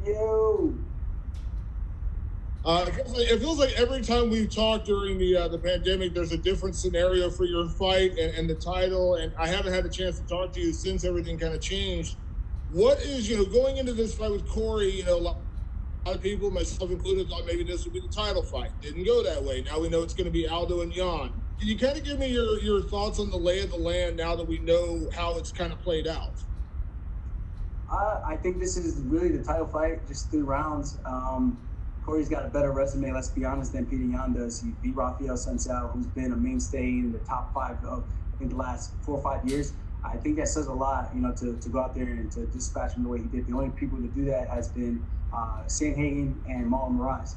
Yo, It feels like every time we've talked during the pandemic, there's a different scenario for your fight and the title. And I haven't had a chance to talk to you since everything kind of changed. What is going into this fight with Corey? A lot of people, myself included, thought maybe this would be the title fight. Didn't go that way. Now we know it's going to be Aldo and Jan. Can you kind of give me your thoughts on the lay of the land now that we know how it's kind of played out? I think this is really the title fight, just 3 rounds. Corey's got a better resume, let's be honest, than Peter Yan does. He beat Rafael Sunsao, who's been a mainstay in the top five of, I think, the last 4 or 5 years. I think that says a lot, to go out there and to dispatch him the way he did. The only people to do that has been Sandhagen and Marlon Moraes.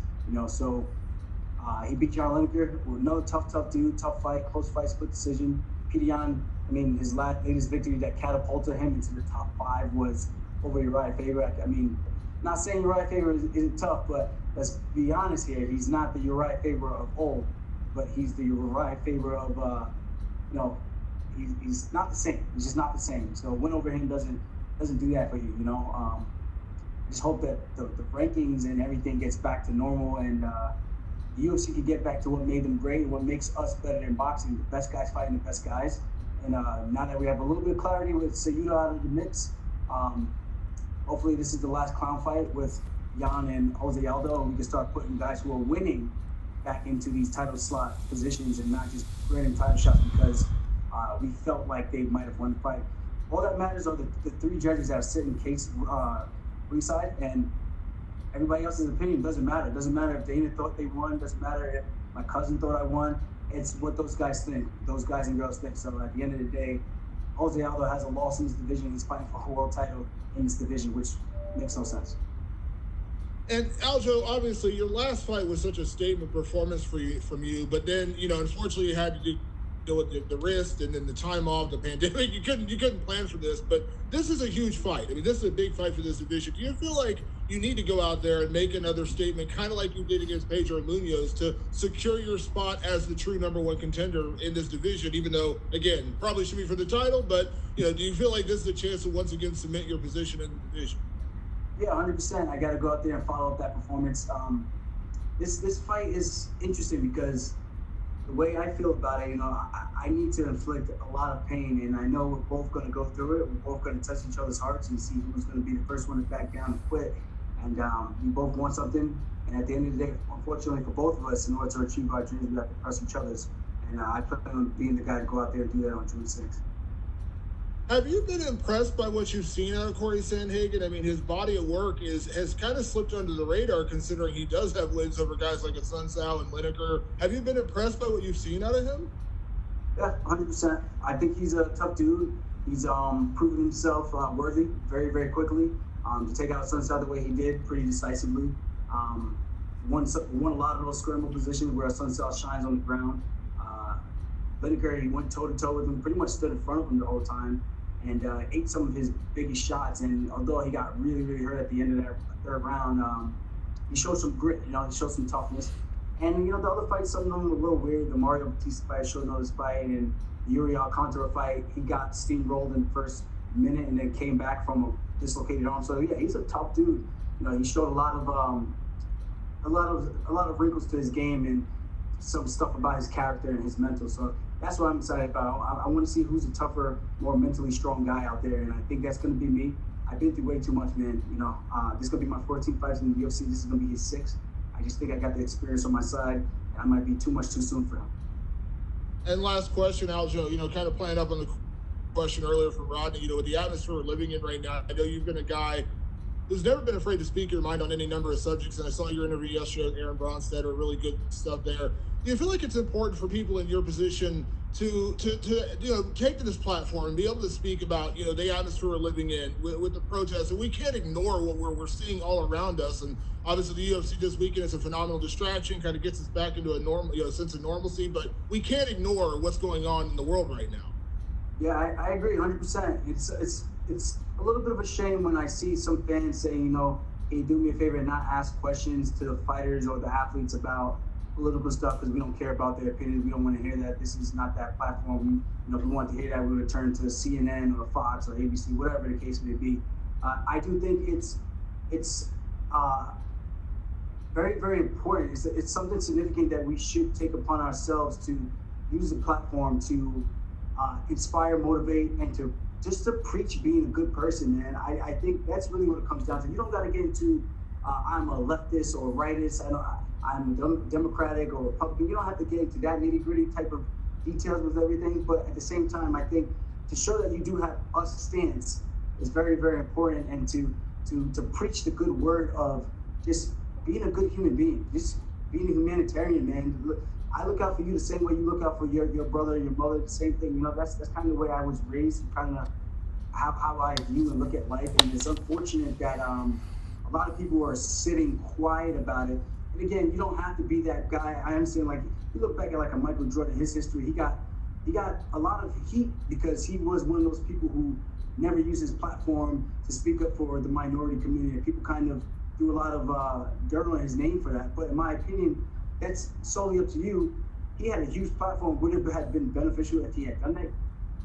He beat John Lineker. Another tough dude, tough fight, close fight, split decision. Peter Yan, his latest victory that catapulted him into the top five was over Uriah Faber. Not saying Uriah Faber isn't tough, but let's be honest here. He's not the Uriah Faber of old, but he's the Uriah Faber of, he's not the same. He's just not the same. So a win over him doesn't do that for you. Just hope that the rankings and everything gets back to normal, and the UFC can get back to what made them great and what makes us better than boxing. The best guys fighting the best guys. And now that we have a little bit of clarity with Sayuda out of the mix, hopefully this is the last clown fight with Jan and Jose Aldo, and we can start putting guys who are winning back into these title slot positions and not just granting title shots because we felt like they might have won the fight. All that matters are the three judges that sit in case ringside, and everybody else's opinion doesn't matter. It doesn't matter if Dana thought they won. It doesn't matter if my cousin thought I won. It's what those guys think, those guys and girls think. So at the end of the day, Jose Aldo has a loss in this division. He's fighting for a world title in this division, which makes no sense. And Aljo, obviously, your last fight was such a statement performance from you, but then unfortunately, you had to deal with the wrist and then the time off, the pandemic. You couldn't plan for this, but this is a huge fight. This is a big fight for this division. Do you feel like you need to go out there and make another statement, kind of like you did against Pedro Munoz, to secure your spot as the true number one contender in this division? Even though, again, probably should be for the title, but do you feel like this is a chance to once again cement your position in the division? Yeah, 100%. I got to go out there and follow up that performance. This fight is interesting because the way I feel about it, I need to inflict a lot of pain, and I know we're both going to go through it. We're both going to touch each other's hearts and see who's going to be the first one to back down and quit. And we both want something, and at the end of the day, unfortunately for both of us, in order to achieve our dreams, we have to press each other's. And I plan on being the guy to go out there and do that on June 6th. Have you been impressed by what you've seen out of Cory Sandhagen? His body of work has kind of slipped under the radar, considering he does have wins over guys like a Sunsao and Lineker. Have you been impressed by what you've seen out of him? Yeah, 100%. I think he's a tough dude. He's proven himself worthy very, very quickly to take out Sunsao the way he did, pretty decisively. Won a lot of those scramble positions where Sunsao shines on the ground. Lineker, he went toe-to-toe with him, pretty much stood in front of him the whole time, and ate some of his biggest shots. And although he got really, really hurt at the end of that third round, he showed some grit, he showed some toughness. And, the other fights, some of them were a little weird. The Mario Batista fight, showed another fight, and the Yuri Alcantara fight, he got steamrolled in the first minute and then came back from a dislocated arm. So, yeah, he's a tough dude. He showed a lot of wrinkles to his game and some stuff about his character and his mental. So that's what I'm excited about. I want to see who's a tougher, more mentally strong guy out there, and I think that's going to be me. I've been through way too much, man. This is going to be my 14th fights in the UFC. This is going to be his 6th. I just think I got the experience on my side, and I might be too much too soon for him. And last question, Aljo, kind of playing up on the question earlier from Rodney, with the atmosphere we're living in right now, I know you've been a guy who's never been afraid to speak your mind on any number of subjects, and I saw your interview yesterday with Aaron Bronstetter, really good stuff there. Do you feel like it's important for people in your position to take to this platform and be able to speak about the atmosphere we're living in with the protests? And we can't ignore what we're seeing all around us. And obviously the UFC this weekend is a phenomenal distraction, kind of gets us back into a normal sense of normalcy. But we can't ignore what's going on in the world right now. Yeah, I agree 100%. It's a little bit of a shame when I see some fans saying, hey, do me a favor and not ask questions to the fighters or the athletes about political stuff because we don't care about their opinions. We don't want to hear that. This is not that platform. If we want to hear that, we would turn to CNN or Fox or ABC, whatever the case may be. I do think it's very, very important. It's something significant that we should take upon ourselves to use the platform to inspire, motivate, and to just to preach being a good person, man. I think that's really what it comes down to. You don't got to get into I'm a leftist or rightist. I'm Democratic or Republican. You don't have to get into that nitty gritty type of details with everything. But at the same time, I think to show that you do have a stance is very, very important, and to preach the good word of just being a good human being, just being a humanitarian, man. I look out for you the same way you look out for your brother, your mother, the same thing. You know, that's kind of the way I was raised, kind of how I view and look at life. And it's unfortunate that a lot of people are sitting quiet about it. And again, you don't have to be that guy. I understand, like, you look back at like a Michael Jordan, his history, he got a lot of heat because he was one of those people who never used his platform to speak up for the minority community. People kind of threw a lot of dirt on his name for that. But in my opinion, that's solely up to you. He had a huge platform. Would it have been beneficial if he had done that?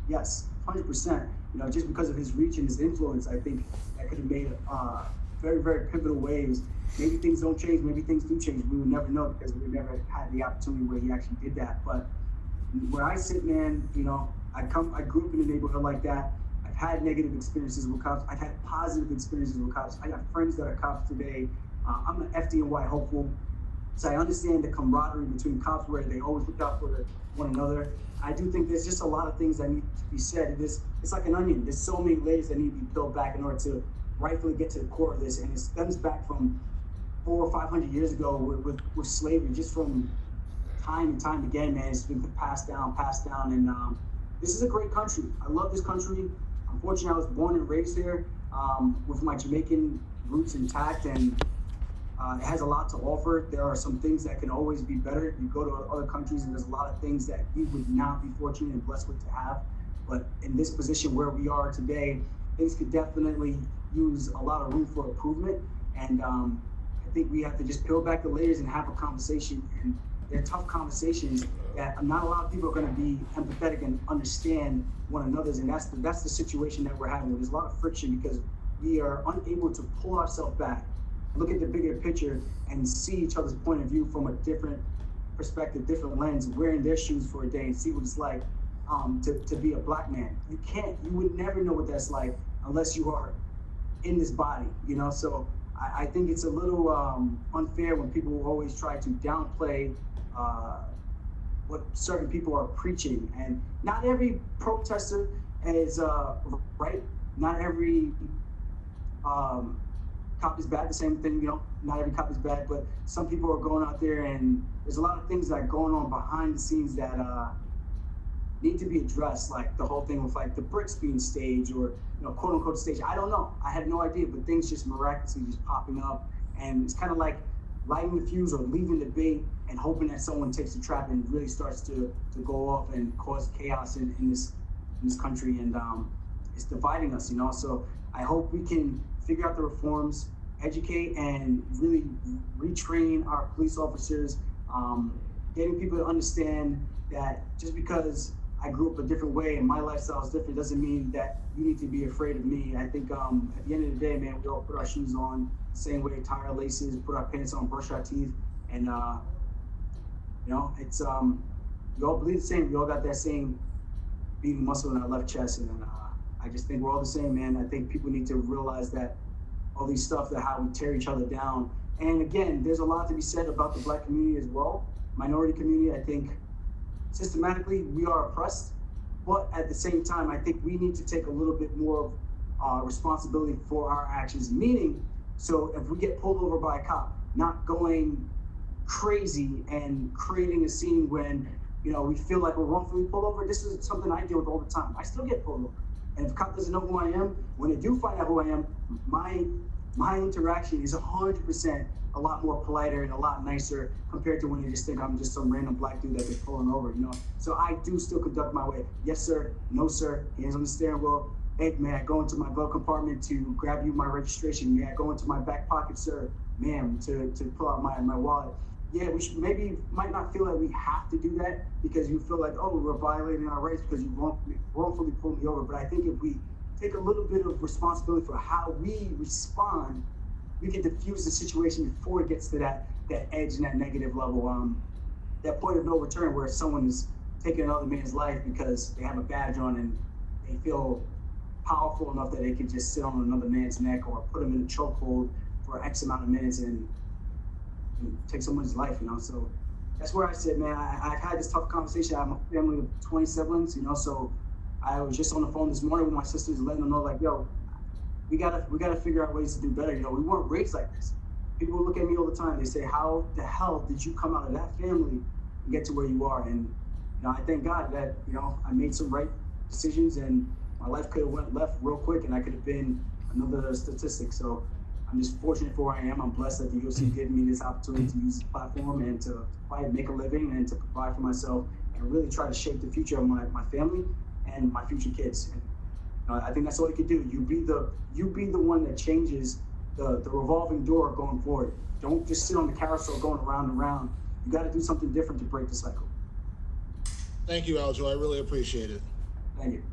Yes, 100%. You know, just because of his reach and his influence, I think that could have made very, very pivotal waves. Maybe things don't change. Maybe things do change. We would never know because we never had the opportunity where he actually did that. But where I sit, man, you know, I grew up in a neighborhood like that. I've had negative experiences with cops. I've had positive experiences with cops. I got friends that are cops today. I'm an FDNY hopeful. So I understand the camaraderie between cops where they always look out for one another. I do think there's just a lot of things that need to be said. It's like an onion. There's so many layers that need to be peeled back in order to rightfully get to the core of this. And it stems back from 400 or 500 years ago with slavery, just from time and time again, man. It's been passed down. And this is a great country. I love this country. Unfortunately, I was born and raised here with my Jamaican roots intact, and it has a lot to offer. There are some things that can always be better. You go to other countries and there's a lot of things that we would not be fortunate and blessed with to have. But in this position where we are today, things could definitely use a lot of room for improvement. And I think we have to just peel back the layers and have a conversation. And they're tough conversations that not a lot of people are going to be empathetic and understand one another's. And that's the situation that we're having. There's a lot of friction because we are unable to pull ourselves back, look at the bigger picture, and see each other's point of view from a different perspective, different lens, wearing their shoes for a day and see what it's like to be a black man. You would never know what that's like unless you are in this body, you know? So I think it's a little unfair when people always try to downplay what certain people are preaching. And not every protester is right. Not every cop is bad. The same thing, you know, not every cop is bad, but some people are going out there and there's a lot of things that are going on behind the scenes that need to be addressed, like the whole thing with like the bricks being staged or, you know, quote unquote staged. I don't know. I have no idea, but things just miraculously just popping up. And it's kind of like lighting the fuse or leaving the bait and hoping that someone takes the trap and really starts to go off and cause chaos in this country. And it's dividing us, you know? So I hope we can figure out the reforms, educate, and really retrain our police officers, getting people to understand that just because I grew up a different way and my lifestyle is different doesn't mean that you need to be afraid of me. I think at the end of the day, man, we all put our shoes on the same way, tie our laces, put our pants on, brush our teeth, and you know, it's we all believe the same. We all got that same beating muscle in our left chest, and I just think we're all the same, man. I think people need to realize that all these stuff, that how we tear each other down. And again, there's a lot to be said about the black community as well. Minority community, I think systematically we are oppressed, but at the same time, I think we need to take a little bit more of responsibility for our actions. Meaning, so if we get pulled over by a cop, not going crazy and creating a scene when, you know, we feel like we're wrongfully pulled over. This is something I deal with all the time. I still get pulled over. And if a cop doesn't know who I am, when they do find out who I am, my interaction is 100% a lot more politer and a lot nicer compared to when they just think I'm just some random black dude that they're pulling over, you know? So I do still conduct my way. Yes, sir. No, sir. Hands on the steering wheel. Hey, may I go into my glove compartment to grab you my registration? May I go into my back pocket, sir? Ma'am, to pull out my wallet. Yeah, we should might not feel like we have to do that because you feel like, oh, we're violating our rights because you wrongfully pulled me over. But I think if we take a little bit of responsibility for how we respond we can diffuse the situation before it gets to that edge and that negative level, that point of no return where someone is taking another man's life because they have a badge on and they feel powerful enough that they can just sit on another man's neck or put them in a chokehold for X amount of minutes and take someone's life, So that's where I said, man, I've had this tough conversation. I have a family of 20 siblings, so I was just on the phone this morning with my sisters, letting them know, like, yo, we gotta figure out ways to do better. We weren't raised like this. People look at me all the time. They say, how the hell did you come out of that family and get to where you are? And I thank God that I made some right decisions, and my life could have went left real quick, and I could have been another statistic. So I'm just fortunate for where I am. I'm blessed that the UFC gave me this opportunity to use this platform and to fight, make a living, and to provide for myself, and really try to shape the future of my family and my future kids. And I think that's all you can do. You be the one that changes the revolving door going forward. Don't just sit on the carousel going around and around. You got to do something different to break the cycle. Thank you, Aljo. I really appreciate it. Thank you.